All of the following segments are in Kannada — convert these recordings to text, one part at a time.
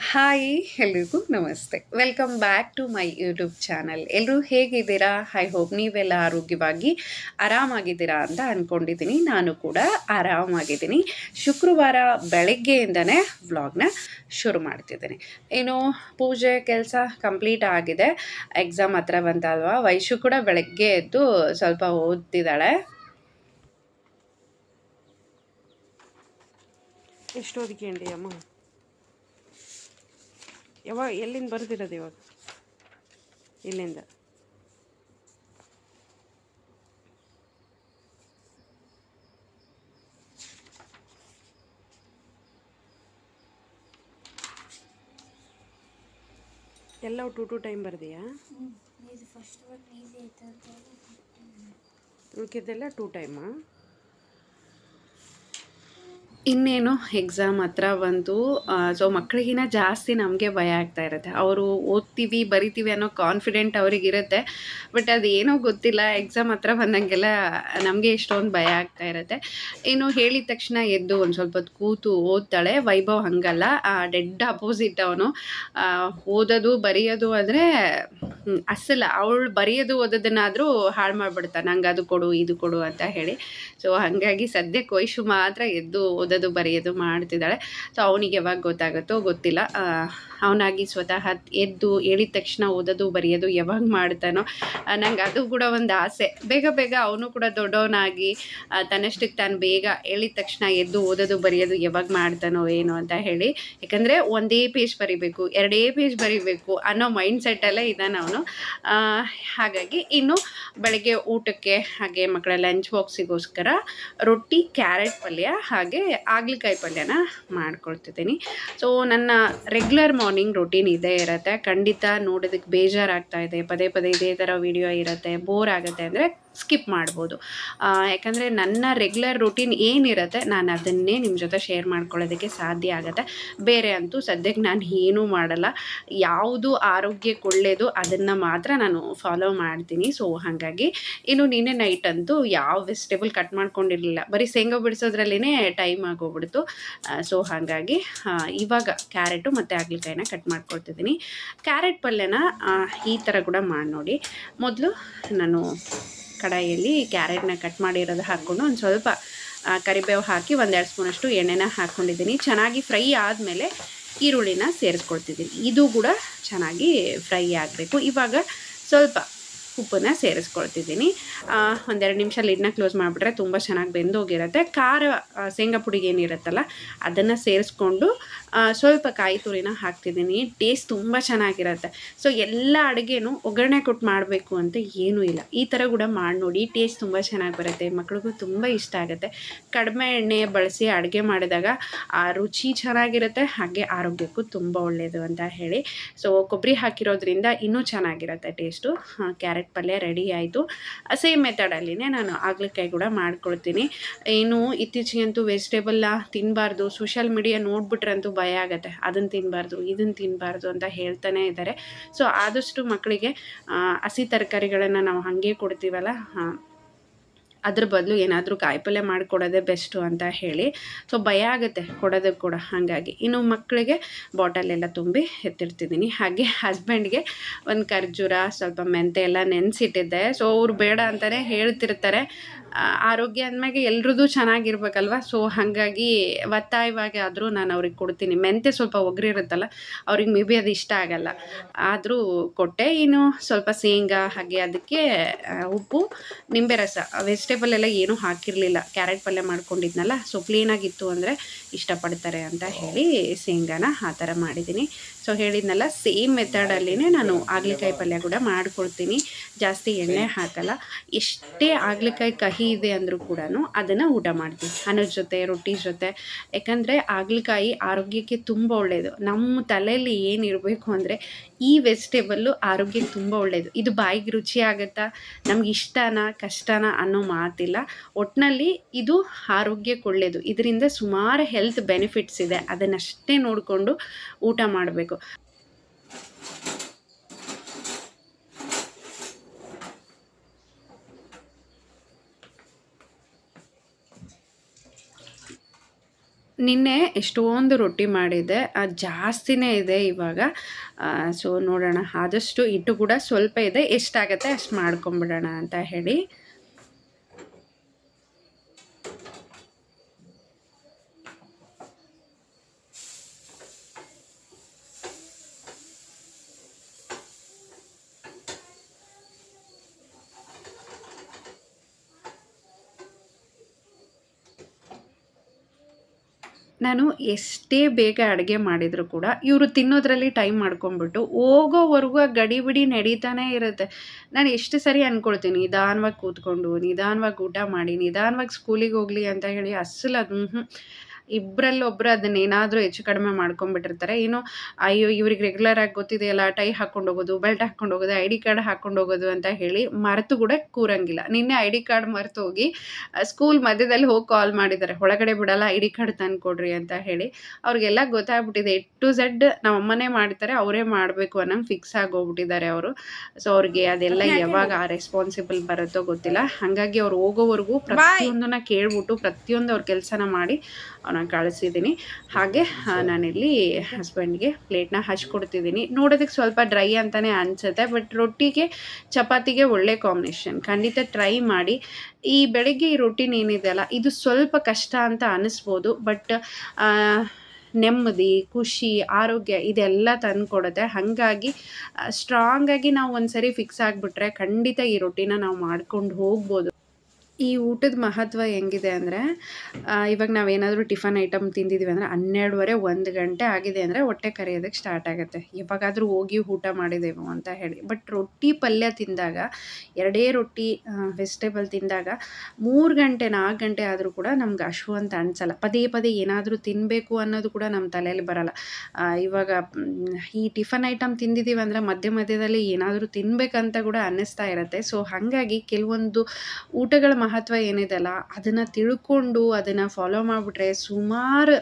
ಹಾಯ್ ಎಲ್ರಿಗೂ ನಮಸ್ತೆ. Welcome back to my YouTube channel. ಎಲ್ಲರೂ ಹೇಗಿದ್ದೀರಾ? ಐ ಹೋಪ್ ನೀವೆಲ್ಲ ಆರೋಗ್ಯವಾಗಿ ಆರಾಮಾಗಿದ್ದೀರಾ ಅಂತ ಅಂದ್ಕೊಂಡಿದ್ದೀನಿ. ನಾನು ಕೂಡ ಆರಾಮಾಗಿದ್ದೀನಿ. ಶುಕ್ರವಾರ ಬೆಳಗ್ಗೆಯಿಂದನೇ ವ್ಲಾಗ್ನ ಶುರು ಮಾಡ್ತಿದ್ದೀನಿ. ಏನು ಪೂಜೆ ಕೆಲಸ ಕಂಪ್ಲೀಟ್ ಆಗಿದೆ. ಎಕ್ಸಾಮ್ ಹತ್ರ ಬಂತಲ್ವಾ, ವೈಶು ಕೂಡ ಬೆಳಗ್ಗೆ ಎದ್ದು ಸ್ವಲ್ಪ ಓದ್ತಿದ್ದಾಳೆ. ಎಷ್ಟು ಓದ್ಕೊಂಡಿ ಅಮ್ಮ? ಯಾವಾಗ ಎಲ್ಲಿಂದ ಬರ್ದಿರೋದು ಇವಾಗ? ಇಲ್ಲಿಂದ ಎಲ್ಲ ಟು ಟೈಮ್ ಬರ್ದೀಯಾ? ಉಳ್ಕಿದ್ದೆಲ್ಲ 2 ಟೈಮಾ? ಇನ್ನೇನು ಎಕ್ಸಾಮ್ ಹತ್ರ ಬಂತು. ಸೊ ಮಕ್ಕಳಿಗಿನ್ನ ಜಾಸ್ತಿ ನಮಗೆ ಭಯ ಆಗ್ತಾ ಇರುತ್ತೆ. ಅವರು ಓದ್ತೀವಿ ಬರಿತೀವಿ ಅನ್ನೋ ಕಾನ್ಫಿಡೆಂಟ್ ಅವ್ರಿಗಿರುತ್ತೆ. ಬಟ್ ಅದೇನೋ ಗೊತ್ತಿಲ್ಲ, ಎಕ್ಸಾಮ್ ಹತ್ರ ಬಂದಂಗೆಲ್ಲ ನಮಗೆ ಎಷ್ಟೊಂದು ಭಯ ಆಗ್ತಾ ಇರುತ್ತೆ. ಇನ್ನು ಹೇಳಿದ ತಕ್ಷಣ ಎದ್ದು ಒಂದು ಸ್ವಲ್ಪ ಹೊತ್ತು ಕೂತು ಓದ್ತಾಳೆ. ವೈಭವ್ ಹಂಗಲ್ಲ, ಡೆಡ್ ಅಪೋಸಿಟ್ ಅವನು. ಓದೋದು ಬರೆಯೋದು ಅಂದರೆ ಅಸಲ ಅವಳು ಬರೆಯೋದು ಓದೋದನ್ನಾದರೂ ಹಾಳು ಮಾಡಿಬಿಡ್ತಾನೆ, ನಂಗೆ ಅದು ಕೊಡು ಇದು ಕೊಡು ಅಂತ ಹೇಳಿ. ಸೊ ಹಾಗಾಗಿ ಸದ್ಯಕ್ಕೆ ವೈಶು ಮಾತ್ರ ಎದ್ದು ಓದೋದು ಬರೆಯೋದು ಮಾಡ್ತಿದ್ದಾಳೆ. ಸೊ ಅವನಿಗೆ ಯಾವಾಗ ಗೊತ್ತಾಗುತ್ತೋ ಗೊತ್ತಿಲ್ಲ. ಅವನಾಗಿ ಸ್ವತಃ ಎದ್ದು ಹೇಳಿದ ತಕ್ಷಣ ಓದೋದು ಬರೆಯೋದು ಯಾವಾಗ ಮಾಡ್ತಾನೋ, ನಂಗೆ ಅದು ಕೂಡ ಒಂದು ಆಸೆ. ಬೇಗ ಬೇಗ ಅವನು ಕೂಡ ದೊಡ್ಡವನಾಗಿ ತನ್ನಷ್ಟಕ್ಕೆ ತಾನು ಬೇಗ ಹೇಳಿದ ತಕ್ಷಣ ಎದ್ದು ಓದೋದು ಬರೆಯೋದು ಯಾವಾಗ ಮಾಡ್ತಾನೋ ಏನೋ ಅಂತ ಹೇಳಿ. ಯಾಕಂದರೆ ಒಂದೇ ಪೇಜ್ ಬರಿಬೇಕು, 2 ಪೇಜ್ ಬರಿಬೇಕು ಅನ್ನೋ ಮೈಂಡ್ ಸೆಟ್ಟಲ್ಲೇ ಇದ್ದಾನೆ ಅವನು. ಹಾಗಾಗಿ ಇನ್ನು ಬೆಳಗ್ಗೆ ಊಟಕ್ಕೆ ಹಾಗೆ ಮಕ್ಕಳ ಲಂಚ್ ಬಾಕ್ಸಿಗೋಸ್ಕರ ರೊಟ್ಟಿ, ಕ್ಯಾರೆಟ್ ಪಲ್ಯ ಹಾಗೆ ಹಾಗಲಕಾಯಿ ಪಲ್ಯನ ಮಾಡ್ಕೊಳ್ತಿದ್ದೀನಿ. ಸೊ ನನ್ನ ರೆಗ್ಯುಲರ್ ಮಾರ್ನಿಂಗ್ ರೊಟೀನ್ ಇದೇ ಇರುತ್ತೆ. ಖಂಡಿತ ನೋಡೋದಕ್ಕೆ ಬೇಜಾರಾಗ್ತಾ ಇದೆ, ಪದೇ ಪದೇ ಇದೇ ಥರ ವಿಡಿಯೋ ಇರುತ್ತೆ, ಬೋರ್ ಆಗುತ್ತೆ ಅಂದರೆ ಸ್ಕಿಪ್ ಮಾಡ್ಬೋದು. ಯಾಕಂದರೆ ನನ್ನ ರೆಗ್ಯುಲರ್ ರೊಟೀನ್ ಏನಿರುತ್ತೆ ನಾನು ಅದನ್ನೇ ನಿಮ್ಮ ಜೊತೆ ಶೇರ್ ಮಾಡ್ಕೊಳ್ಳೋದಕ್ಕೆ ಸಾಧ್ಯ ಆಗುತ್ತೆ. ಬೇರೆ ಅಂತೂ ಸದ್ಯಕ್ಕೆ ನಾನು ಏನೂ ಮಾಡಲ್ಲ. ಯಾವುದು ಆರೋಗ್ಯಕ್ಕೆ ಒಳ್ಳೆಯದು ಅದನ್ನು ಮಾತ್ರ ನಾನು ಫಾಲೋ ಮಾಡ್ತೀನಿ. ಸೊ ಹಾಗಾಗಿ ಇನ್ನು ನಿನ್ನೆ ನೈಟ್ ಅಂತೂ ಯಾವ ವೆಜಿಟೇಬಲ್ ಕಟ್ ಮಾಡ್ಕೊಂಡಿರಲಿಲ್ಲ, ಬರೀ ಶೇಂಗಾ ಬಿಡಿಸೋದ್ರಲ್ಲೇ ಟೈಮ್ ಆಗೋಗ್ಬಿಡ್ತು. ಸೊ ಹಾಗಾಗಿ ಇವಾಗ ಕ್ಯಾರೆಟು ಮತ್ತು ಹಾಗಲಕಾಯಿನ ಕಟ್ ಮಾಡ್ಕೊಳ್ತಿದ್ದೀನಿ. ಕ್ಯಾರೆಟ್ ಪಲ್ಯನ ಈ ಥರ ಕೂಡ ಮಾಡಿ ನೋಡಿ. ಮೊದಲು ನಾನು ಕಡಾಯಿಯಲ್ಲಿ ಕ್ಯಾರೆಟ್ನ ಕಟ್ ಮಾಡಿರೋದು ಹಾಕ್ಕೊಂಡು ಒಂದು ಸ್ವಲ್ಪ ಕರಿಬೇವು ಹಾಕಿ 1-2 ಸ್ಪೂನಷ್ಟು ಎಣ್ಣೆನ ಹಾಕ್ಕೊಂಡಿದ್ದೀನಿ. ಚೆನ್ನಾಗಿ ಫ್ರೈ ಆದಮೇಲೆ ಈರುಳ್ಳಿನ ಸೇರಿಸ್ಕೊಳ್ತಿದ್ದೀನಿ. ಇದು ಕೂಡ ಚೆನ್ನಾಗಿ ಫ್ರೈ ಆಗಬೇಕು. ಇವಾಗ ಸ್ವಲ್ಪ ಉಪ್ಪನ್ನು ಸೇರಿಸ್ಕೊಳ್ತಿದ್ದೀನಿ. 1-2 ನಿಮಿಷ ಲಿಡ್ನ ಕ್ಲೋಸ್ ಮಾಡಿಬಿಟ್ರೆ ತುಂಬ ಚೆನ್ನಾಗಿ ಬೆಂದೋಗಿರುತ್ತೆ. ಖಾರ ಶೇಂಗಾ ಪುಡಿಗೆ ಏನಿರುತ್ತಲ್ಲ ಅದನ್ನು ಸೇರಿಸ್ಕೊಂಡು ಸ್ವಲ್ಪ ಕಾಯಿ ತುರಿನ ಹಾಕ್ತಿದ್ದೀನಿ. ಟೇಸ್ಟ್ ತುಂಬ ಚೆನ್ನಾಗಿರುತ್ತೆ. ಸೊ ಎಲ್ಲ ಅಡುಗೆನೂ ಒಗ್ಗರಣೆ ಕೊಟ್ಟು ಮಾಡಬೇಕು ಅಂತ ಏನೂ ಇಲ್ಲ, ಈ ಥರ ಕೂಡ ಮಾಡಿ ನೋಡಿ, ಟೇಸ್ಟ್ ತುಂಬ ಚೆನ್ನಾಗಿ ಬರುತ್ತೆ, ಮಕ್ಳಿಗೂ ತುಂಬ ಇಷ್ಟ ಆಗುತ್ತೆ. ಕಡಿಮೆ ಎಣ್ಣೆ ಬಳಸಿ ಅಡುಗೆ ಮಾಡಿದಾಗ ಆ ರುಚಿ ಚೆನ್ನಾಗಿರುತ್ತೆ, ಹಾಗೆ ಆರೋಗ್ಯಕ್ಕೂ ತುಂಬ ಒಳ್ಳೆಯದು ಅಂತ ಹೇಳಿ. ಸೊ ಕೊಬ್ಬರಿ ಹಾಕಿರೋದ್ರಿಂದ ಇನ್ನೂ ಚೆನ್ನಾಗಿರುತ್ತೆ ಟೇಸ್ಟು. ಕ್ಯಾರೆಟ್ ಪಲ್ಯ ರೆಡಿ ಆಯಿತು. ಸೇಮ್ ಮೆಥಡಲ್ಲಿನೇ ನಾನು ಹಾಗಲಕಾಯಿ ಕೂಡ ಮಾಡ್ಕೊಳ್ತೀನಿ. ಇನ್ನು ಇತ್ತೀಚೆಗಂತೂ ವೆಜಿಟೇಬಲ್ನ ತಿನ್ನಬಾರ್ದು, ಸೋಷಿಯಲ್ ಮೀಡಿಯಾ ನೋಡಿಬಿಟ್ರಂತೂ ಭಯ ಆಗುತ್ತೆ, ಅದನ್ನು ತಿನ್ನಬಾರ್ದು ಇದನ್ನು ತಿನ್ನಬಾರ್ದು ಅಂತ ಹೇಳ್ತಾನೆ ಇದ್ದಾರೆ. ಸೊ ಆದಷ್ಟು ಮಕ್ಕಳಿಗೆ ಹಸಿ ತರಕಾರಿಗಳನ್ನು ನಾವು ಹಾಗೆ ಕೊಡ್ತೀವಲ್ಲ, ಅದ್ರ ಬದಲು ಏನಾದರೂ ಕಾಯಿಪಲ್ಯ ಮಾಡಿಕೊಡೋದೇ ಬೆಸ್ಟು ಅಂತ ಹೇಳಿ. ಸೊ ಭಯ ಆಗುತ್ತೆ ಕೊಡೋದಕ್ಕೆ ಕೂಡ. ಹಾಗಾಗಿ ಇನ್ನು ಮಕ್ಕಳಿಗೆ ಬಾಟಲೆಲ್ಲ ತುಂಬಿ ಎತ್ತಿಡ್ತಿದ್ದೀನಿ. ಹಾಗೆ ಹಸ್ಬೆಂಡ್ಗೆ ಒಂದು ಖರ್ಜೂರ, ಸ್ವಲ್ಪ ಮೆಂತೆ ಎಲ್ಲ ನೆನೆಸಿಟ್ಟಿದ್ದೆ. ಸೊ ಅವ್ರು ಬೇಡ ಅಂತಲೇ ಹೇಳ್ತಿರ್ತಾರೆ. ಆರೋಗ್ಯ ಅಂದಮೇಲೆ ಎಲ್ರದ್ದು ಚೆನ್ನಾಗಿರ್ಬೇಕಲ್ವ. ಸೊ ಹಾಗಾಗಿ ಒತ್ತಾಯವಾಗಿ ಆದರೂ ನಾನು ಅವ್ರಿಗೆ ಕೊಡ್ತೀನಿ. ಮೆಂತೆ ಸ್ವಲ್ಪ ಒಗ್ರಿರುತ್ತಲ್ಲ, ಅವ್ರಿಗೆ ಮೇ ಬಿ ಅದು ಇಷ್ಟ ಆಗಲ್ಲ, ಆದರೂ ಕೊಟ್ಟೆ. ಇನ್ನು ಸ್ವಲ್ಪ ಶೇಂಗಾ ಹಾಗೆ ಅದಕ್ಕೆ ಉಪ್ಪು, ನಿಂಬೆ ರಸ, ವೆಜಿಟೇಬಲ್ ಎಲ್ಲ ಏನೂ ಹಾಕಿರಲಿಲ್ಲ, ಕ್ಯಾರೆಟ್ ಪಲ್ಯ ಮಾಡ್ಕೊಂಡಿದ್ನಲ್ಲ, ಸೊ ಕ್ಲೀನಾಗಿತ್ತು ಅಂದರೆ ಇಷ್ಟಪಡ್ತಾರೆ ಅಂತ ಹೇಳಿ ಶೇಂಗಾನ ಆ ಥರ ಮಾಡಿದ್ದೀನಿ. ಸೊ ಹೇಳಿದ್ನಲ್ಲ, ಸೇಮ್ ಮೆಥಡಲ್ಲಿನೇ ನಾನು ಹಾಗಲಕಾಯಿ ಪಲ್ಯ ಕೂಡ ಮಾಡ್ಕೊಳ್ತೀನಿ. ಜಾಸ್ತಿ ಎಣ್ಣೆ ಹಾಕಲ್ಲ. ಎಷ್ಟೇ ಹಾಗಲಕಾಯಿ ಕಹಿ ಇದೆ ಅಂದರೂ ಕೂಡ ಅದನ್ನು ಊಟ ಮಾಡ್ತೀನಿ ಅನ್ನೋದ್ರ ಜೊತೆ, ರೊಟ್ಟಿ ಜೊತೆ. ಯಾಕಂದರೆ ಹಾಗಲಕಾಯಿ ಆರೋಗ್ಯಕ್ಕೆ ತುಂಬ ಒಳ್ಳೆಯದು. ನಮ್ಮ ತಲೆಯಲ್ಲಿ ಏನಿರಬೇಕು ಅಂದರೆ ಈ ವೆಜಿಟೇಬಲ್ಲು ಆರೋಗ್ಯಕ್ಕೆ ತುಂಬ ಒಳ್ಳೆಯದು. ಇದು ಬಾಯಿಗೆ ರುಚಿ ಆಗುತ್ತಾ, ನಮ್ಗೆ ಇಷ್ಟನಾ ಕಷ್ಟನಾ ಅನ್ನೋ ಮಾತಿಲ್ಲ. ಒಟ್ಟಿನಲ್ಲಿ ಇದು ಆರೋಗ್ಯಕ್ಕೆ ಒಳ್ಳೆಯದು. ಇದರಿಂದ ಸುಮಾರು ಹೆಲ್ತ್ ಬೆನಿಫಿಟ್ಸ್ ಇದೆ, ಅದನ್ನಷ್ಟೇ ನೋಡಿಕೊಂಡು ಊಟ ಮಾಡಬೇಕು. ನಿನ್ನೆ ಎಷ್ಟೊಂದು ರೊಟ್ಟಿ ಮಾಡಿದ್ದೆ. ಜಾಸ್ತಿನೇ ಇದೆ ಇವಾಗ. ಸೊ ನೋಡೋಣ, ಆದಷ್ಟು ಹಿಟ್ಟು ಕೂಡ ಸ್ವಲ್ಪ ಇದೆ, ಎಷ್ಟಾಗತ್ತೆ ಅಷ್ಟು ಮಾಡ್ಕೊಂಬಿಡೋಣ ಅಂತ ಹೇಳಿ. ನಾನು ಎಷ್ಟೇ ಬೇಗ ಅಡುಗೆ ಮಾಡಿದರೂ ಕೂಡ ಇವರು ತಿನ್ನೋದ್ರಲ್ಲಿ ಟೈಮ್ ಮಾಡ್ಕೊಂಬಿಟ್ಟು ಹೋಗೋವರೆಗೂ ಆ ಗಡಿಬಿಡಿ ನಡೀತಾನೆ ಇರುತ್ತೆ. ನಾನು ಎಷ್ಟು ಸರಿ ಅಂದ್ಕೊಳ್ತೀನಿ, ನಿಧಾನವಾಗಿ ಕೂತ್ಕೊಂಡು ನಿಧಾನವಾಗಿ ಊಟ ಮಾಡಿ ನಿಧಾನವಾಗಿ ಸ್ಕೂಲಿಗೆ ಹೋಗಲಿ ಅಂತ ಹೇಳಿ, ಅಸ್ಸಲು ಅದು ಇಬ್ಬರಲ್ಲೊಬ್ಬರು ಅದನ್ನೇನಾದರೂ ಹೆಚ್ಚು ಕಡಿಮೆ ಮಾಡ್ಕೊಂಬಿಟ್ಟಿರ್ತಾರೆ. ಏನು ಅಯ್ಯೋ ಇವ್ರಿಗೆ ರೆಗ್ಯುಲರ್ ಆಗಿ ಗೊತ್ತಿದೆಯಲ್ಲ, ಟೈ ಹಾಕ್ಕೊಂಡು ಹೋಗೋದು, ಬೆಲ್ಟ್ ಹಾಕ್ಕೊಂಡು ಹೋಗೋದು, ಐ ಡಿ ಕಾರ್ಡ್ ಹಾಕ್ಕೊಂಡು ಹೋಗೋದು ಅಂತ ಹೇಳಿ ಮರೆತು ಕೂಡ ಕೂರಂಗಿಲ್ಲ. ನಿನ್ನೆ ಐ ಡಿ ಕಾರ್ಡ್ ಮರೆತು ಹೋಗಿ ಸ್ಕೂಲ್ ಮಧ್ಯದಲ್ಲಿ ಹೋಗಿ ಕಾಲ್ ಮಾಡಿದ್ದಾರೆ, ಒಳಗಡೆ ಬಿಡಲ್ಲ, ಐ ಡಿ ಕಾರ್ಡ್ ತಂದು ಕೊಡ್ರಿ ಅಂತ ಹೇಳಿ. ಅವ್ರಿಗೆಲ್ಲ ಗೊತ್ತಾಗ್ಬಿಟ್ಟಿದೆ, ಎ ಟು ಝೆಡ್ ನಮ್ಮ ಅಮ್ಮನೇ ಮಾಡ್ತಾರೆ, ಅವರೇ ಮಾಡಬೇಕು ಅನ್ನೋಂಗೆ ಫಿಕ್ಸ್ ಆಗೋಗ್ಬಿಟ್ಟಿದ್ದಾರೆ ಅವರು. ಸೊ ಅವ್ರಿಗೆ ಅದೆಲ್ಲ ಯಾವಾಗ ಆ ರೆಸ್ಪಾನ್ಸಿಬಲ್ ಬರುತ್ತೋ ಗೊತ್ತಿಲ್ಲ. ಹಾಗಾಗಿ ಅವ್ರು ಹೋಗೋವರೆಗೂ ಪ್ರತಿಯೊಂದನ್ನ ಕೇಳ್ಬಿಟ್ಟು ಪ್ರತಿಯೊಂದು ಅವ್ರ ಕೆಲಸನ ಮಾಡಿ ಅವನ್ನ ಕಳಿಸಿದ್ದೀನಿ. ಹಾಗೆ ನಾನಿಲ್ಲಿ ಹಸ್ಬೆಂಡ್ಗೆ ಪ್ಲೇಟ್ನ ಹಚ್ಕೊಡ್ತಿದ್ದೀನಿ. ನೋಡೋದಕ್ಕೆ ಸ್ವಲ್ಪ ಡ್ರೈ ಅಂತಲೇ ಅನಿಸುತ್ತೆ, ಬಟ್ ರೊಟ್ಟಿಗೆ ಚಪಾತಿಗೆ ಒಳ್ಳೆ ಕಾಂಬಿನೇಷನ್. ಖಂಡಿತ ಟ್ರೈ ಮಾಡಿ. ಈ ಬೆಳಗ್ಗೆ ಈ ರೊಟ್ಟಿನ ಏನಿದೆಯಲ್ಲ, ಇದು ಸ್ವಲ್ಪ ಕಷ್ಟ ಅಂತ ಅನ್ನಿಸ್ಬೋದು, ಬಟ್ ನೆಮ್ಮದಿ, ಖುಷಿ, ಆರೋಗ್ಯ ಇದೆಲ್ಲ ತಂದುಕೊಡುತ್ತೆ. ಹಾಗಾಗಿ ಸ್ಟ್ರಾಂಗಾಗಿ ನಾವು ಒಂದು ಸರಿ ಫಿಕ್ಸ್ ಆಗಿಬಿಟ್ರೆ ಖಂಡಿತ ಈ ರೊಟ್ಟಿನ ನಾವು ಮಾಡ್ಕೊಂಡು ಹೋಗ್ಬೋದು. ಈ ಊಟದ ಮಹತ್ವ ಹೆಂಗಿದೆ ಅಂದರೆ, ಇವಾಗ ನಾವೇನಾದರೂ ಟಿಫನ್ ಐಟಮ್ ತಿಂದಿದ್ದೀವಿ ಅಂದರೆ 12:30 1 ಗಂಟೆ ಆಗಿದೆ ಅಂದರೆ ಹೊಟ್ಟೆ ಕರೆಯೋದಕ್ಕೆ ಸ್ಟಾರ್ಟ್ ಆಗುತ್ತೆ, ಯಾವಾಗಾದರೂ ಹೋಗಿ ಊಟ ಮಾಡಿದೆವು ಅಂತ ಹೇಳಿ. ಬಟ್ ರೊಟ್ಟಿ ಪಲ್ಯ ತಿಂದಾಗ, ಎರಡೇ ರೊಟ್ಟಿ ವೆಜಿಟೇಬಲ್ ತಿಂದಾಗ 3 ಗಂಟೆ 4 ಗಂಟೆ ಆದರೂ ಕೂಡ ನಮ್ಗೆ ಹಶ್ವು ಅಂತ ಅನಿಸಲ್ಲ. ಪದೇ ಪದೇ ಏನಾದರೂ ತಿನ್ನಬೇಕು ಅನ್ನೋದು ಕೂಡ ನಮ್ಮ ತಲೆಯಲ್ಲಿ ಬರಲ್ಲ. ಇವಾಗ ಈ ಟಿಫನ್ ಐಟಮ್ ತಿಂದಿದ್ದೀವಿ ಅಂದರೆ ಮಧ್ಯ ಮಧ್ಯದಲ್ಲಿ ಏನಾದರೂ ತಿನ್ನಬೇಕಂತ ಕೂಡ ಅನ್ನಿಸ್ತಾ ಇರುತ್ತೆ. ಸೊ ಹಾಗಾಗಿ ಕೆಲವೊಂದು ಊಟಗಳ ಮಹತ್ವ ಏನಿದೆಯಲ್ಲ, ಅದನ್ನು ತಿಳ್ಕೊಂಡು ಅದನ್ನು ಫಾಲೋ ಮಾಡಿಬಿಟ್ರೆ ಸುಮಾರು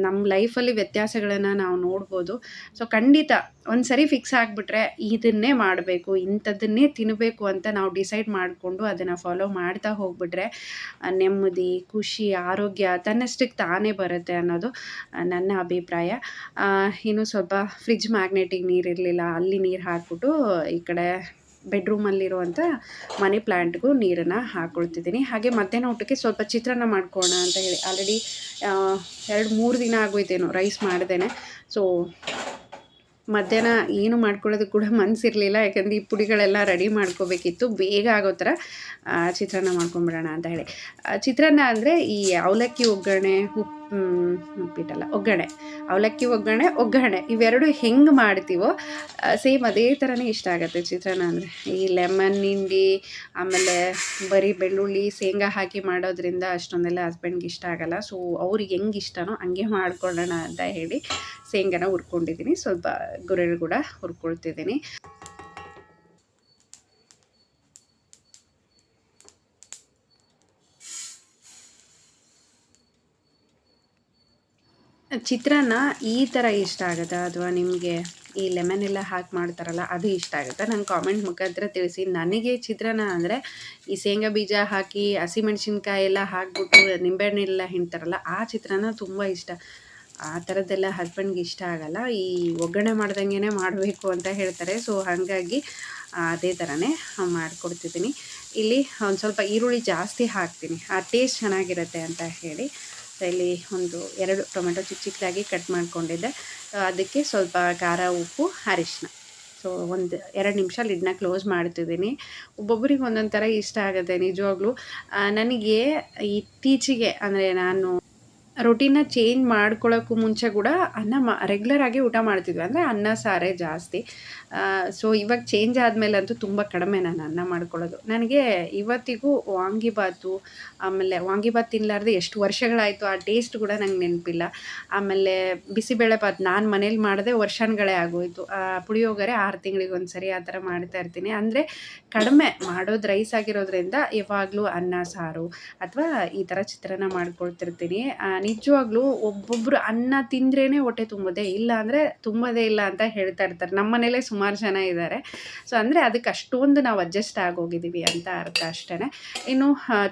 ನಮ್ಮ ಲೈಫಲ್ಲಿ ವ್ಯತ್ಯಾಸಗಳನ್ನು ನಾವು ನೋಡ್ಬೋದು. ಸೊ ಖಂಡಿತ ಒಂದು ಸರಿ ಫಿಕ್ಸ್ ಆಗಿಬಿಟ್ರೆ ಇದನ್ನೇ ಮಾಡಬೇಕು, ಇಂಥದ್ದನ್ನೇ ತಿನ್ನಬೇಕು ಅಂತ ನಾವು ಡಿಸೈಡ್ ಮಾಡಿಕೊಂಡು ಅದನ್ನು ಫಾಲೋ ಮಾಡ್ತಾ ಹೋಗ್ಬಿಟ್ರೆ ನೆಮ್ಮದಿ, ಖುಷಿ, ಆರೋಗ್ಯ ತನ್ನಷ್ಟಕ್ಕೆ ತಾನೇ ಬರುತ್ತೆ ಅನ್ನೋದು ನನ್ನ ಅಭಿಪ್ರಾಯ. ಇನ್ನು ಸ್ವಲ್ಪ ಫ್ರಿಡ್ಜ್ ಮ್ಯಾಗ್ನೆಟಿಕ್ ನೀರು ಇರಲಿಲ್ಲ, ಅಲ್ಲಿ ನೀರು ಹಾಕ್ಬಿಟ್ಟು ಈ ಕಡೆ ಬೆಡ್ರೂಮಲ್ಲಿರುವಂಥ ಮನಿ ಪ್ಲ್ಯಾಂಟ್ಗೂ ನೀರನ್ನು ಹಾಕ್ಕೊಳ್ತಿದ್ದೀನಿ. ಹಾಗೆ ಮಧ್ಯಾಹ್ನ ಊಟಕ್ಕೆ ಸ್ವಲ್ಪ ಚಿತ್ರಾನ್ನ ಮಾಡ್ಕೊಳ್ಳೋಣ ಅಂತ ಹೇಳಿ ಆಲ್ರೆಡಿ 2-3 ದಿನ ಆಗೋಯ್ತೇನೋ ರೈಸ್ ಮಾಡ್ದೇನೆ. ಸೊ ಮಧ್ಯಾಹ್ನ ಏನು ಮಾಡ್ಕೊಳ್ಳೋದಕ್ಕೆ ಕೂಡ ಮನಸ್ಸಿರಲಿಲ್ಲ, ಯಾಕಂದರೆ ಈ ಪುಡಿಗಳೆಲ್ಲ ರೆಡಿ ಮಾಡ್ಕೋಬೇಕಿತ್ತು. ಬೇಗ ಆಗೋ ಥರ ಚಿತ್ರಾನ್ನ ಮಾಡ್ಕೊಂಬಿಡೋಣ ಅಂತ ಹೇಳಿ. ಚಿತ್ರಾನ್ನ ಅಂದರೆ ಈ ಅವಲಕ್ಕಿ ಒಗ್ಗರಣೆ, ಉಪ್ಪಿಟ್ಟಲ್ಲ, ಒಗ್ಗರಣೆ, ಅವಲಕ್ಕಿ ಒಗ್ಗರಣೆ ಇವೆರಡು ಹೆಂಗೆ ಮಾಡ್ತೀವೋ ಸೇಮ್ ಅದೇ ಥರನೇ ಇಷ್ಟ ಆಗುತ್ತೆ ಚಿತ್ರಾನ್ನ ಅಂದರೆ. ಈ ಲೆಮನ್ ಹಿಂಡಿ ಆಮೇಲೆ ಬರೀ ಬೆಳ್ಳುಳ್ಳಿ ಶೇಂಗಾ ಹಾಕಿ ಮಾಡೋದ್ರಿಂದ ಅಷ್ಟೊಂದೆಲ್ಲ ಹಸ್ಬೆಂಡ್ಗೆ ಇಷ್ಟ ಆಗೋಲ್ಲ. ಸೊ ಅವ್ರಿಗೆ ಹೆಂಗೆ ಇಷ್ಟನೋ ಹಂಗೆ ಮಾಡ್ಕೊಳ್ಳೋಣ ಅಂತ ಹೇಳಿ ಶೇಂಗಾನ ಹುರ್ಕೊಂಡಿದ್ದೀನಿ, ಸ್ವಲ್ಪ ಗುರೆಳು ಕೂಡ ಹುರ್ಕೊಳ್ತಿದ್ದೀನಿ. ಚಿತ್ರಾನ್ನ ಈ ಥರ ಇಷ್ಟ ಆಗುತ್ತಾ, ಅಥವಾ ನಿಮಗೆ ಈ ಲೆಮನ್ ಎಲ್ಲ ಹಾಕಿ ಮಾಡ್ತಾರಲ್ಲ ಅದು ಇಷ್ಟ ಆಗುತ್ತಾ? ನಂಗೆ ಕಾಮೆಂಟ್ ಮುಖಾಂತರ ತಿಳಿಸಿ. ನನಗೆ ಚಿತ್ರಾನ್ನ ಅಂದರೆ ಈ ಶೇಂಗಾ ಬೀಜ ಹಾಕಿ ಹಸಿಮೆಣ್ಸಿನ್ಕಾಯಿ ಎಲ್ಲ ಹಾಕ್ಬಿಟ್ಟು ನಿಂಬೆಹಣ್ಣೆಲ್ಲ ಹಿಂಡ್ತಾರಲ್ಲ ಆ ಚಿತ್ರಾನ್ನ ತುಂಬ ಇಷ್ಟ. ಆ ಥರದ್ದೆಲ್ಲ ಹಸ್ಬೆಂಡ್ಗೆ ಇಷ್ಟ ಆಗಲ್ಲ, ಈ ಒಗ್ಗರಣೆ ಮಾಡ್ದಂಗೆ ಮಾಡಬೇಕು ಅಂತ ಹೇಳ್ತಾರೆ. ಸೊ ಹಾಗಾಗಿ ಅದೇ ಥರನೇ ಮಾಡಿಕೊಡ್ತಿದ್ದೀನಿ. ಇಲ್ಲಿ ಒಂದು ಸ್ವಲ್ಪ ಈರುಳ್ಳಿ ಜಾಸ್ತಿ ಹಾಕ್ತೀನಿ, ಆ ಟೇಸ್ಟ್ ಚೆನ್ನಾಗಿರುತ್ತೆ ಅಂತ ಹೇಳಿ. ಇಲ್ಲಿ 2 ಟೊಮೆಟೊ ಚಿಕ್ಕದಾಗಿ ಕಟ್ ಮಾಡ್ಕೊಂಡಿದ್ದೆ. ಅದಕ್ಕೆ ಸ್ವಲ್ಪ ಖಾರ, ಉಪ್ಪು, ಅರಿಶಿನ. ಸೊ 2 ನಿಮಿಷ ಲಿಡ್ನ ಕ್ಲೋಸ್ ಮಾಡ್ತಿದ್ದೀನಿ. ಒಬ್ಬೊಬ್ಬರಿಗೆ ಒಂದೊಂದು ಥರ ಇಷ್ಟ ಆಗುತ್ತೆ ನಿಜವಾಗ್ಲೂ. ನನಗೆ ಇತ್ತೀಚೆಗೆ ಅಂದರೆ ನಾನು ರೊಟೀನ ಚೇಂಜ್ ಮಾಡ್ಕೊಳ್ಳೋಕ್ಕೂ ಮುಂಚೆ ಕೂಡ ರೆಗ್ಯುಲರಾಗಿ ಊಟ ಮಾಡ್ತಿದ್ವಿ, ಅಂದರೆ ಅನ್ನ ಸಾರೇ ಜಾಸ್ತಿ. ಸೊ ಇವಾಗ ಚೇಂಜ್ ಆದಮೇಲಂತೂ ತುಂಬ ಕಡಿಮೆ ನಾನು ಅನ್ನ ಮಾಡ್ಕೊಳ್ಳೋದು. ನನಗೆ ಇವತ್ತಿಗೂ ವಾಂಗಿಬಾತು, ಆಮೇಲೆ ವಾಂಗಿಬಾತ್ ತಿನ್ನಲಾರ್ದೆ ಎಷ್ಟು ವರ್ಷಗಳಾಯಿತು, ಆ ಟೇಸ್ಟ್ ಕೂಡ ನಂಗೆ ನೆನಪಿಲ್ಲ. ಆಮೇಲೆ ಬಿಸಿಬೇಳೆಬಾತ್ ನಾನು ಮನೇಲಿ ಮಾಡಿದೆ ವರ್ಷಗಳೇ ಆಗೋಯಿತು. ಪುಳಿಯೋಗರೆ 6 ತಿಂಗಳಿಗೊಂದು ಸರಿ ಆ ಥರ ಮಾಡ್ತಾಯಿರ್ತೀನಿ. ಅಂದರೆ ಕಡಿಮೆ ಮಾಡೋದು ರೈಸ್ ಆಗಿರೋದ್ರಿಂದ ಯಾವಾಗಲೂ ಅನ್ನ ಸಾರು ಅಥವಾ ಈ ಥರ ಚಿತ್ರಾನ್ನ ಮಾಡ್ಕೊಳ್ತಿರ್ತೀನಿ. ನಿಜವಾಗ್ಲೂ ಒಬ್ಬೊಬ್ಬರು ಅನ್ನ ತಿಂದ್ರೇ ಹೊಟ್ಟೆ ತುಂಬೋದೇ, ಇಲ್ಲ ಅಂದರೆ ತುಂಬೋದೇ ಇಲ್ಲ ಅಂತ ಹೇಳ್ತಾ ಇರ್ತಾರೆ. ನಮ್ಮ ಮನೇಲೇ ಸುಮಾರು ಜನ ಇದ್ದಾರೆ. ಸೊ ಅಂದರೆ ಅದಕ್ಕೆ ಅಷ್ಟೊಂದು ನಾವು ಅಡ್ಜಸ್ಟ್ ಆಗೋಗಿದ್ದೀವಿ ಅಂತ ಅರ್ಥ ಅಷ್ಟೇ. ಇನ್ನು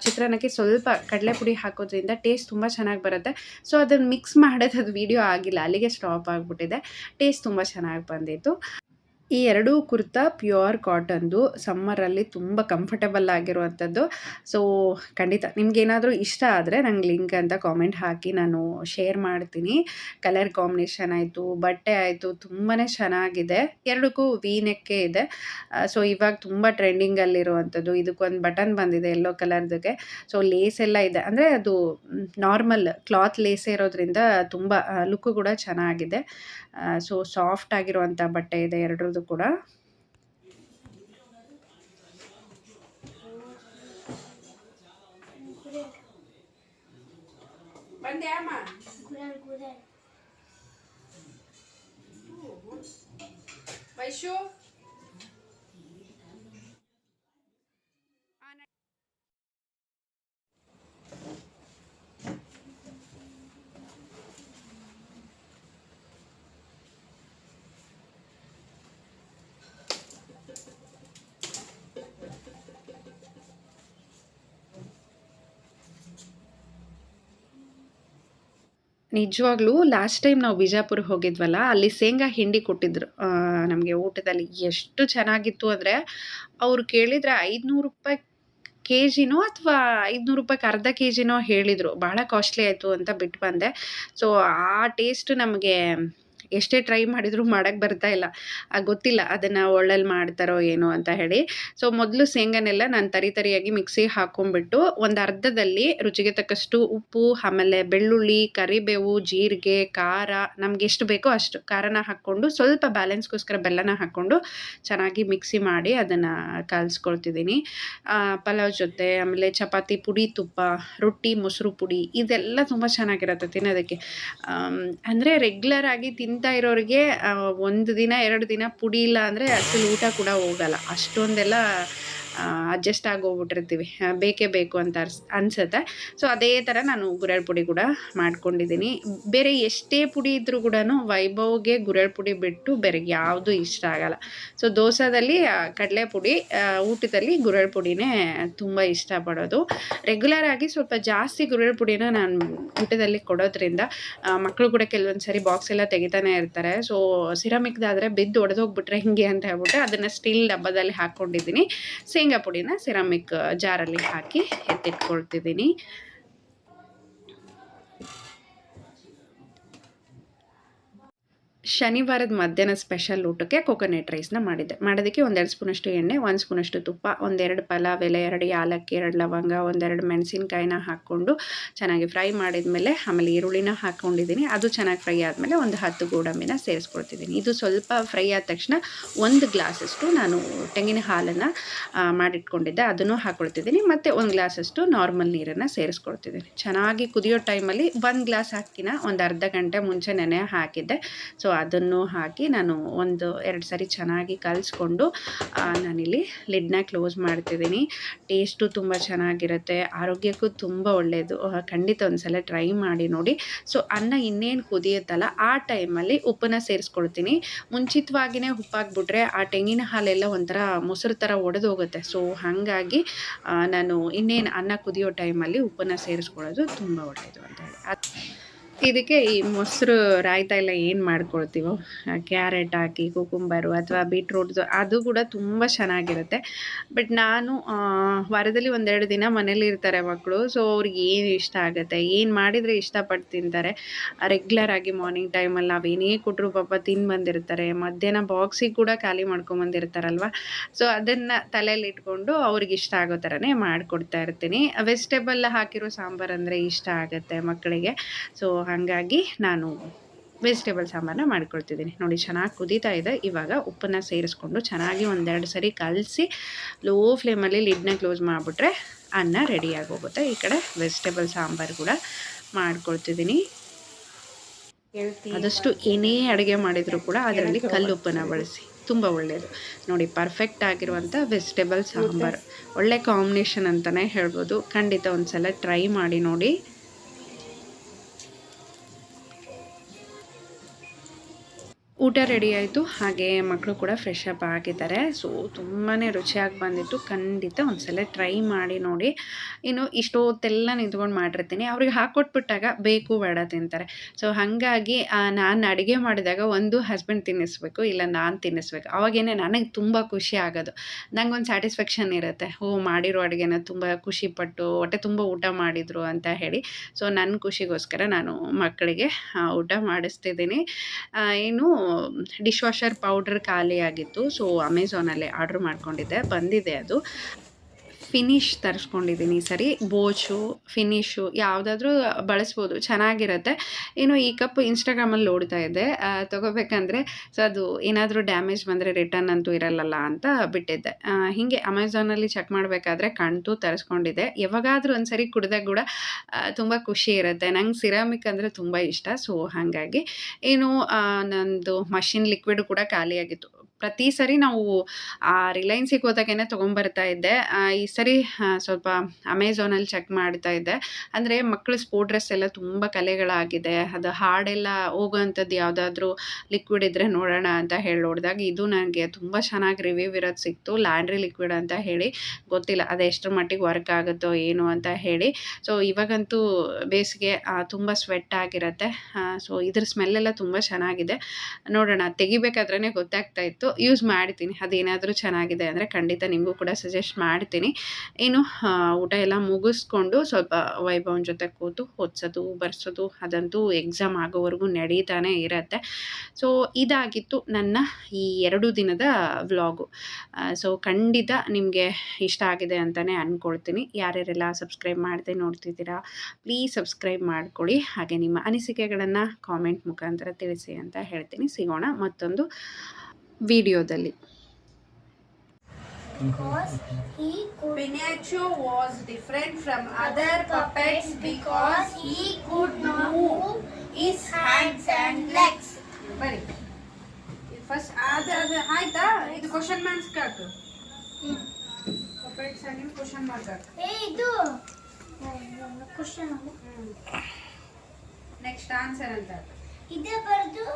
ಚಿತ್ರಾನ್ನಕ್ಕೆ ಸ್ವಲ್ಪ ಕಡಲೆಪುಡಿ ಹಾಕೋದ್ರಿಂದ ಟೇಸ್ಟ್ ತುಂಬ ಚೆನ್ನಾಗಿ ಬರುತ್ತೆ. ಸೊ ಅದನ್ನು ಮಿಕ್ಸ್ ಮಾಡೋದು ಅದು ವೀಡಿಯೋ ಆಗಿಲ್ಲ, ಅಲ್ಲಿಗೆ ಸ್ಟಾಪ್ ಆಗಿಬಿಟ್ಟಿದೆ. ಟೇಸ್ಟ್ ತುಂಬ ಚೆನ್ನಾಗಿ ಬಂದಿತ್ತು. ಈ ಎರಡೂ ಕುರ್ತಾ ಪ್ಯೂರ್ ಕಾಟನ್ದು, ಸಮ್ಮರಲ್ಲಿ ತುಂಬ ಕಂಫರ್ಟಬಲ್ ಆಗಿರುವಂಥದ್ದು. ಸೊ ಖಂಡಿತ ನಿಮಗೇನಾದರೂ ಇಷ್ಟ ಆದರೆ ನಂಗೆ ಲಿಂಕ್ ಅಂತ ಕಾಮೆಂಟ್ ಹಾಕಿ ನಾನು ಶೇರ್ ಮಾಡ್ತೀನಿ. ಕಲರ್ ಕಾಂಬಿನೇಷನ್ ಆಯಿತು, ಬಟ್ಟೆ ಆಯಿತು, ತುಂಬಾ ಚೆನ್ನಾಗಿದೆ. ಎರಡಕ್ಕೂ ವಿ ನೆಕ್ಕೇ ಇದೆ. ಸೊ ಇವಾಗ ತುಂಬ ಟ್ರೆಂಡಿಂಗಲ್ಲಿರುವಂಥದ್ದು. ಇದಕ್ಕೊಂದು ಬಟನ್ ಬಂದಿದೆ ಯೆಲ್ಲೋ ಕಲರ್ದಕ್ಕೆ. ಸೊ ಲೇಸ್ ಎಲ್ಲ ಇದೆ, ಅಂದರೆ ಅದು ನಾರ್ಮಲ್ ಕ್ಲಾತ್ ಲೇಸೇ ಇರೋದ್ರಿಂದ ತುಂಬ ಲುಕ್ಕು ಕೂಡ ಚೆನ್ನಾಗಿದೆ. ಸೊ ಸಾಫ್ಟ್ ಆಗಿರುವಂಥ ಬಟ್ಟೆ ಇದೆ ಎರಡರದ್ದು ಕೂಡ. ವೈಶು ನಿಜವಾಗ್ಲೂ ಲಾಸ್ಟ್ ಟೈಮ್ ನಾವು ಬಿಜಾಪುರಕ್ಕೆ ಹೋಗಿದ್ವಲ್ಲ, ಅಲ್ಲಿ ಶೇಂಗಾ ಹಿಂಡಿ ಕೊಟ್ಟಿದ್ರು ನಮಗೆ ಊಟದಲ್ಲಿ. ಎಷ್ಟು ಚೆನ್ನಾಗಿತ್ತು ಅಂದರೆ, ಅವ್ರು ಕೇಳಿದರೆ 500 ರೂಪಾಯಿ ಕೆ ಜಿನೋ ಅಥವಾ 500 ರೂಪಾಯಿಗೆ ಅರ್ಧ ಕೆ ಜಿನೋ ಹೇಳಿದರು. ಭಾಳ ಕಾಸ್ಟ್ಲಿ ಆಯಿತು ಅಂತ ಬಿಟ್ಟು ಬಂದೆ. ಸೊ ಆ ಟೇಸ್ಟ್ ನಮಗೆ ಎಷ್ಟೇ ಟ್ರೈ ಮಾಡಿದರೂ ಮಾಡೋಕ್ಕೆ ಬರ್ತಾ ಇಲ್ಲ. ಗೊತ್ತಿಲ್ಲ ಅದನ್ನು ಒಳ್ಳಲ್ಲಿ ಮಾಡ್ತಾರೋ ಏನೋ ಅಂತ ಹೇಳಿ. ಸೊ ಮೊದಲು ಶೇಂಗಾನೆಲ್ಲ ನಾನು ತರಿಯಾಗಿ ಮಿಕ್ಸಿಗೆ ಹಾಕ್ಕೊಂಡ್ಬಿಟ್ಟು ಒಂದು ಅರ್ಧದಲ್ಲಿ ರುಚಿಗೆ ತಕ್ಕಷ್ಟು ಉಪ್ಪು, ಆಮೇಲೆ ಬೆಳ್ಳುಳ್ಳಿ, ಕರಿಬೇವು, ಜೀರಿಗೆ, ಖಾರ, ನಮ್ಗೆ ಎಷ್ಟು ಬೇಕೋ ಅಷ್ಟು ಖಾರನ ಹಾಕ್ಕೊಂಡು, ಸ್ವಲ್ಪ ಬ್ಯಾಲೆನ್ಸ್ಗೋಸ್ಕರ ಬೆಲ್ಲನ ಹಾಕ್ಕೊಂಡು ಚೆನ್ನಾಗಿ ಮಿಕ್ಸಿ ಮಾಡಿ ಅದನ್ನು ಕಲಿಸ್ಕೊಳ್ತಿದ್ದೀನಿ. ಪಲಾವ್ ಜೊತೆ, ಆಮೇಲೆ ಚಪಾತಿ ಪುಡಿ, ತುಪ್ಪ, ರೊಟ್ಟಿ, ಮೊಸರು ಪುಡಿ, ಇದೆಲ್ಲ ತುಂಬ ಚೆನ್ನಾಗಿರುತ್ತೆ ತಿನ್ನೋದಕ್ಕೆ. ಅಂದರೆ ರೆಗ್ಯುಲರ್ ಆಗಿ ತಿಂತಾ ಇರೋರಿಗೆ 1 ದಿನ 2 ದಿನ ಪುಡಿ ಇಲ್ಲ ಅಂದರೆ ಅಸಲು ಊಟ ಕೂಡ ಹೋಗಲ್ಲ. ಅಷ್ಟೊಂದೆಲ್ಲ ಅಡ್ಜಸ್ಟ್ ಆಗೋಗ್ಬಿಟ್ಟಿರ್ತೀವಿ, ಬೇಕೇ ಬೇಕು ಅಂತ ಅನಿಸುತ್ತೆ. ಸೊ ಅದೇ ಥರ ನಾನು ಗುರೆಳ್ ಪುಡಿ ಕೂಡ ಮಾಡ್ಕೊಂಡಿದ್ದೀನಿ. ಬೇರೆ ಎಷ್ಟೇ ಪುಡಿ ಇದ್ದರೂ ಕೂಡ ವೈಭವ್ಗೆ ಗುರೆಳ್ ಪುಡಿ ಬಿಟ್ಟು ಬೇರೆ ಯಾವುದೂ ಇಷ್ಟ ಆಗಲ್ಲ. ಸೊ ದೋಸೆದಲ್ಲಿ ಕಡಲೆ ಪುಡಿ, ಊಟದಲ್ಲಿ ಗುರೆಳ್ ಪುಡಿನೇ ತುಂಬ ಇಷ್ಟಪಡೋದು. ರೆಗ್ಯುಲರ್ ಆಗಿ ಸ್ವಲ್ಪ ಜಾಸ್ತಿ ಗುರೆಳ್ ಪುಡಿನ ನಾನು ಊಟದಲ್ಲಿ ಕೊಡೋದ್ರಿಂದ ಮಕ್ಕಳು ಕೂಡ ಕೆಲವೊಂದು ಸರಿ ಬಾಕ್ಸ್ ಎಲ್ಲ ತೆಗಿತಾನೆ ಇರ್ತಾರೆ. ಸೊ ಸಿರಾಮಿಕ್ದಾದರೆ ಬಿದ್ದು ಒಡೆದೋಗ್ಬಿಟ್ರೆ ಹಿಂಗೆ ಅಂತ ಹೇಳ್ಬಿಟ್ಟು ಅದನ್ನು ಸ್ಟೀಲ್ ಡಬ್ಬದಲ್ಲಿ ಹಾಕ್ಕೊಂಡಿದ್ದೀನಿ. ಶೇಂಗಾ ಪುಡಿನ ಸಿರಾಮಿಕ್ ಜಾರಲ್ಲಿ ಹಾಕಿ ಎತ್ತಿಟ್ಕೊಳ್ತಿದ್ದೀನಿ. ಶನಿವಾರದ ಮಧ್ಯಾಹ್ನ ಸ್ಪೆಷಲ್ ಊಟಕ್ಕೆ ಕೋಕೋನಟ್ ರೈಸ್ನ ಮಾಡೋದಕ್ಕೆ 1-2 ಸ್ಪೂನಷ್ಟು ಎಣ್ಣೆ, 1 ಸ್ಪೂನಷ್ಟು ತುಪ್ಪ, 1-2 ಪಲಾವ್ ಎಲೆ, 2 ಯಾಲಕ್ಕಿ, 2 ಲವಂಗ, 1-2 ಮೆಣಸಿನ್ಕಾಯಿನ ಹಾಕ್ಕೊಂಡು ಚೆನ್ನಾಗಿ ಫ್ರೈ ಮಾಡಿದ ಮೇಲೆ ಆಮೇಲೆ ಈರುಳ್ಳಿನ ಹಾಕ್ಕೊಂಡಿದ್ದೀನಿ. ಅದು ಚೆನ್ನಾಗಿ ಫ್ರೈ ಆದಮೇಲೆ ಒಂದು 10 ಗೋಡಂಬಿನ ಸೇರಿಸ್ಕೊಳ್ತಿದ್ದೀನಿ. ಇದು ಸ್ವಲ್ಪ ಫ್ರೈ ಆದ ತಕ್ಷಣ 1 ಗ್ಲಾಸಷ್ಟು ನಾನು ತೆಂಗಿನ ಹಾಲನ್ನು ಮಾಡಿಟ್ಕೊಂಡಿದ್ದೆ, ಅದನ್ನು ಹಾಕ್ಕೊಳ್ತಿದ್ದೀನಿ. ಮತ್ತು 1 ಗ್ಲಾಸಷ್ಟು ನಾರ್ಮಲ್ ನೀರನ್ನು ಸೇರಿಸ್ಕೊಳ್ತಿದ್ದೀನಿ. ಚೆನ್ನಾಗಿ ಕುದಿಯೋ ಟೈಮಲ್ಲಿ 1 ಗ್ಲಾಸ್ ಹಾಕಿನ ಒಂದು ಅರ್ಧ ಗಂಟೆ ಮುಂಚೆ ನೆನೆ ಹಾಕಿದ್ದೆ. ಸೊ ಅದನ್ನು ಹಾಕಿ ನಾನು 1-2 ಸರಿ ಚೆನ್ನಾಗಿ ಕಲಿಸ್ಕೊಂಡು ನಾನಿಲ್ಲಿ ಲಿಡ್ನ ಕ್ಲೋಸ್ ಮಾಡ್ತಿದ್ದೀನಿ. ಟೇಸ್ಟು ತುಂಬ ಚೆನ್ನಾಗಿರುತ್ತೆ, ಆರೋಗ್ಯಕ್ಕೂ ತುಂಬ ಒಳ್ಳೆಯದು. ಖಂಡಿತ ಒಂದು ಸಲ ಟ್ರೈ ಮಾಡಿ ನೋಡಿ. ಸೊ ಅನ್ನ ಇನ್ನೇನು ಕುದಿಯುತ್ತಲ್ಲ ಆ ಟೈಮಲ್ಲಿ ಉಪ್ಪನ್ನು ಸೇರಿಸ್ಕೊಳ್ತೀನಿ. ಮುಂಚಿತವಾಗಿಯೇ ಉಪ್ಪಾಕ್ಬಿಟ್ರೆ ಆ ತೆಂಗಿನ ಹಾಲೆಲ್ಲ ಒಂಥರ ಮೊಸರು ಥರ ಒಡೆದು ಹೋಗುತ್ತೆ. ಸೊ ಹಾಗಾಗಿ ನಾನು ಇನ್ನೇನು ಅನ್ನ ಕುದಿಯೋ ಟೈಮಲ್ಲಿ ಉಪ್ಪನ್ನು ಸೇರಿಸ್ಕೊಳ್ಳೋದು ತುಂಬ ಒಳ್ಳೆಯದು ಅಂತ ಹೇಳಿ. ಇದಕ್ಕೆ ಈ ಮೊಸರು ರಾಯ್ತ ಎಲ್ಲ ಏನು ಮಾಡ್ಕೊಳ್ತೀವೋ, ಕ್ಯಾರೆಟ್ ಹಾಕಿ, ಕುಕುಂಬರು ಅಥವಾ ಬೀಟ್ರೂಟ್ದು, ಅದು ಕೂಡ ತುಂಬ ಚೆನ್ನಾಗಿರುತ್ತೆ. ಬಟ್ ನಾನು ವಾರದಲ್ಲಿ 1-2 ದಿನ ಮನೇಲಿ ಇರ್ತಾರೆ ಮಕ್ಕಳು. ಸೊ ಅವ್ರಿಗೆ ಏನು ಇಷ್ಟ ಆಗುತ್ತೆ, ಏನು ಮಾಡಿದರೆ ಇಷ್ಟಪಟ್ಟು ತಿಂತಾರೆ. ರೆಗ್ಯುಲರಾಗಿ ಮಾರ್ನಿಂಗ್ ಟೈಮಲ್ಲಿ ನಾವೇನೇ ಕೊಟ್ಟರು ಪಾಪ ತಿಂದು ಬಂದಿರ್ತಾರೆ. ಮಧ್ಯಾಹ್ನ ಬಾಕ್ಸಿಗೆ ಕೂಡ ಖಾಲಿ ಮಾಡ್ಕೊಂಬಂದಿರ್ತಾರಲ್ವ. ಸೊ ಅದನ್ನು ತಲೆಯಲ್ಲಿ ಇಟ್ಕೊಂಡು ಅವ್ರಿಗೆ ಇಷ್ಟ ಆಗೋ ಥರನೇ ಮಾಡಿಕೊಡ್ತಾ ಇರ್ತೀನಿ. ವೆಜಿಟೇಬಲ್ ಹಾಕಿರೋ ಸಾಂಬಾರು ಅಂದರೆ ಇಷ್ಟ ಆಗುತ್ತೆ ಮಕ್ಕಳಿಗೆ. ಸೊ ಹಾಗಾಗಿ ನಾನು ವೆಜಿಟೇಬಲ್ ಸಾಂಬಾರನ್ನ ಮಾಡ್ಕೊಳ್ತಿದ್ದೀನಿ. ನೋಡಿ ಚೆನ್ನಾಗಿ ಕುದೀತಾ ಇದೆ. ಇವಾಗ ಉಪ್ಪನ್ನು ಸೇರಿಸ್ಕೊಂಡು ಚೆನ್ನಾಗಿ 1-2 ಸರಿ ಕಲಸಿ ಲೋ ಫ್ಲೇಮಲ್ಲಿ ಲಿಡ್ನ ಕ್ಲೋಸ್ ಮಾಡಿಬಿಟ್ರೆ ಅನ್ನ ರೆಡಿಯಾಗಿ ಹೋಗುತ್ತೆ. ಈ ಕಡೆ ವೆಜಿಟೇಬಲ್ ಸಾಂಬಾರು ಕೂಡ ಮಾಡ್ಕೊಳ್ತಿದ್ದೀನಿ. ಆದಷ್ಟು ಏನೇ ಅಡುಗೆ ಮಾಡಿದರೂ ಕೂಡ ಅದರಲ್ಲಿ ಕಲ್ಲುಪ್ಪನ್ನು ಬಳಸಿ, ತುಂಬ ಒಳ್ಳೆಯದು. ನೋಡಿ ಪರ್ಫೆಕ್ಟ್ ಆಗಿರುವಂಥ ವೆಜಿಟೇಬಲ್ ಸಾಂಬಾರು, ಒಳ್ಳೆ ಕಾಂಬಿನೇಷನ್ ಅಂತಲೇ ಹೇಳ್ಬೋದು. ಖಂಡಿತ ಒಂದು ಸಲ ಟ್ರೈ ಮಾಡಿ ನೋಡಿ. ಊಟ ರೆಡಿ ಆಯಿತು. ಹಾಗೆ ಮಕ್ಕಳು ಕೂಡ ಫ್ರೆಶ್ ಅಪ್ ಆಗಿದ್ದಾರೆ. ಸೊ ತುಂಬಾ ರುಚಿಯಾಗಿ ಬಂದಿತ್ತು. ಖಂಡಿತ ಒಂದ್ಸಲ ಟ್ರೈ ಮಾಡಿ ನೋಡಿ. ಇನ್ನು ಇಷ್ಟೊತ್ತೆಲ್ಲ ನಿಂತ್ಕೊಂಡು ಮಾಡಿರ್ತೀನಿ. ಅವ್ರಿಗೆ ಹಾಕ್ಕೊಟ್ಬಿಟ್ಟಾಗ ಬೇಕು ಬೇಡ ತಿಂತಾರೆ. ಸೊ ಹಾಗಾಗಿ ನಾನು ಅಡುಗೆ ಮಾಡಿದಾಗ ಒಂದು ಹಸ್ಬೆಂಡ್ ತಿನ್ನಿಸ್ಬೇಕು, ಇಲ್ಲ ನಾನು ತಿನ್ನಿಸ್ಬೇಕು. ಅವಾಗೇನೆ ನನಗೆ ತುಂಬ ಖುಷಿ ಆಗೋದು. ನಂಗೊಂದು ಸ್ಯಾಟಿಸ್ಫ್ಯಾಕ್ಷನ್ ಇರುತ್ತೆ. ಮಾಡಿರೋ ಅಡುಗೆನ ತುಂಬ ಖುಷಿಪಟ್ಟು ಹೊಟ್ಟೆ ತುಂಬ ಊಟ ಮಾಡಿದರು ಅಂತ ಹೇಳಿ. ಸೊ ನನ್ನ ಖುಷಿಗೋಸ್ಕರ ನಾನು ಮಕ್ಕಳಿಗೆ ಊಟ ಮಾಡಿಸ್ತಿದ್ದೀನಿ. ಏನು ಡಿಶ್ ವಾಷರ್ ಪೌಡ್ರ್ ಖಾಲಿಯಾಗಿತ್ತು. ಸೊ ಅಮೆಝಾನಲ್ಲೇ ಆರ್ಡ್ರ್ ಮಾಡ್ಕೊಂಡಿದ್ದೆ, ಬಂದಿದೆ ಅದು. ಫಿನಿಶ್ ತರಿಸ್ಕೊಂಡಿದ್ದೀನಿ ಈ ಸರಿ. ಬೋಚು, ಫಿನಿಶು ಯಾವುದಾದ್ರೂ ಬಳಸ್ಬೋದು, ಚೆನ್ನಾಗಿರುತ್ತೆ. ಇನ್ನು ಈ ಕಪ್ ಇನ್ಸ್ಟಾಗ್ರಾಮಲ್ಲಿ ನೋಡ್ತಾ ಇದ್ದೆ, ತೊಗೋಬೇಕಂದ್ರೆ ಸೊ ಅದು ಏನಾದರೂ ಡ್ಯಾಮೇಜ್ ಬಂದರೆ ರಿಟರ್ನ್ ಅಂತೂ ಇರಲ್ಲಲ್ಲ ಅಂತ ಬಿಟ್ಟಿದ್ದೆ. ಹೀಗೆ ಅಮೆಝಾನಲ್ಲಿ ಚೆಕ್ ಮಾಡಬೇಕಾದ್ರೆ ಕಾಣ್ತು, ತರಿಸ್ಕೊಂಡಿದ್ದೆ. ಯಾವಾಗಾದರೂ ಒಂದು ಸರಿ ಕುಡಿದಾಗ ಕೂಡ ತುಂಬ ಖುಷಿ ಇರುತ್ತೆ. ನಂಗೆ ಸಿರಾಮಿಕ್ ಅಂದರೆ ತುಂಬ ಇಷ್ಟ. ಸೊ ಹಾಗಾಗಿ ಏನು ನಂದು ಮಷಿನ್ ಲಿಕ್ವಿಡ್ ಕೂಡ ಖಾಲಿಯಾಗಿತ್ತು. ಪ್ರತಿ ಸರಿ ನಾವು ರಿಲಯನ್ಸಿಗೆ ಹೋದಾಗೇನೆ ತೊಗೊಂಬರ್ತಾ ಇದ್ದೆ. ಈ ಸರಿ ಸ್ವಲ್ಪ ಅಮೆಝಾನಲ್ಲಿ ಚೆಕ್ ಮಾಡ್ತಾ ಇದ್ದೆ. ಅಂದರೆ ಮಕ್ಕಳ ಸ್ಪೋರ್ಟ್ ಡ್ರೆಸ್ ಎಲ್ಲ ತುಂಬ ಕಲೆಗಳಾಗಿದೆ. ಅದು ಹಾಡೆಲ್ಲ ಹೋಗೋವಂಥದ್ದು ಯಾವುದಾದ್ರೂ ಲಿಕ್ವಿಡ್ ಇದ್ದರೆ ನೋಡೋಣ ಅಂತ ಹೇಳಿ ನೋಡಿದಾಗ ಇದು ನನಗೆ ತುಂಬ ಚೆನ್ನಾಗಿ ರಿವ್ಯೂ ಇರೋದು ಸಿಕ್ತು. ಲ್ಯಾಂಡ್ರಿ ಲಿಕ್ವಿಡ್ ಅಂತ ಹೇಳಿ. ಗೊತ್ತಿಲ್ಲ ಅದು ಎಷ್ಟರ ಮಟ್ಟಿಗೆ ವರ್ಕ್ ಆಗುತ್ತೋ ಏನು ಅಂತ ಹೇಳಿ. ಸೊ ಇವಾಗಂತೂ ಬೇಸಿಗೆ ತುಂಬ ಸ್ವೆಟ್ ಆಗಿರುತ್ತೆ. ಸೊ ಇದ್ರ ಸ್ಮೆಲ್ಲೆಲ್ಲ ತುಂಬ ಚೆನ್ನಾಗಿದೆ. ನೋಡೋಣ, ತೆಗಿಬೇಕಾದ್ರೇ ಗೊತ್ತಾಗ್ತಾ ಇತ್ತು. ಯೂಸ್ ಮಾಡ್ತೀನಿ. ಅದೇನಾದರೂ ಚೆನ್ನಾಗಿದೆ ಅಂದರೆ ಖಂಡಿತ ನಿಮಗೂ ಕೂಡ ಸಜೆಸ್ಟ್ ಮಾಡ್ತೀನಿ. ಇನ್ನು ಊಟ ಎಲ್ಲ ಮುಗಿಸ್ಕೊಂಡು ಸ್ವಲ್ಪ ವೈಭವನ ಜೊತೆ ಕೂತು ಓದಿಸೋದು ಬರ್ಸೋದು ಅದಂತೂ ಎಕ್ಸಾಮ್ ಆಗೋವರೆಗೂ ನಡೀತಾನೆ ಇರುತ್ತೆ. ಸೊ ಇದಾಗಿತ್ತು ನನ್ನ ಈ 2 ದಿನದ ವ್ಲಾಗು. ಸೊ ಖಂಡಿತ ನಿಮಗೆ ಇಷ್ಟ ಆಗಿದೆ ಅಂತಲೇ ಅಂದ್ಕೊಳ್ತೀನಿ. ಯಾರ್ಯಾರೆಲ್ಲ ಸಬ್ಸ್ಕ್ರೈಬ್ ಮಾಡದೆ ನೋಡ್ತಿದ್ದೀರಾ, ಪ್ಲೀಸ್ ಸಬ್ಸ್ಕ್ರೈಬ್ ಮಾಡ್ಕೊಳ್ಳಿ. ಹಾಗೆ ನಿಮ್ಮ ಅನಿಸಿಕೆಗಳನ್ನು ಕಾಮೆಂಟ್ ಮುಖಾಂತರ ತಿಳಿಸಿ ಅಂತ ಹೇಳ್ತೀನಿ. ಸಿಗೋಣ ಮತ್ತೊಂದು ವಿಡಿಯೋದಲ್ಲಿ. Pinocchio was different from other puppets because he could move his hands and legs. Very. First, ಆಯ್ತಾ ಇದು ಕ್ವಶನ್ ಮಾರ್ಕ್ಸ್ ಹಾಕು. ಪಪೆಟ್ಸ್ ಆಗಿ ಕ್ವಶನ್ ಮಾರ್ಕ್ ಹಾಕು. ಇದು ಕ್ವಶನ್ ನೆಕ್ಸ್ಟ್ ಆನ್ಸರ್ ಅಂತ ಇದೇ ಬರ್ದು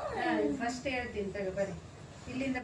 ಫಸ್ಟ್ ಹೇಳ್ತೀನಿ ತಗೋ ಬರಿ. ಇಲ್ಲಿಂದ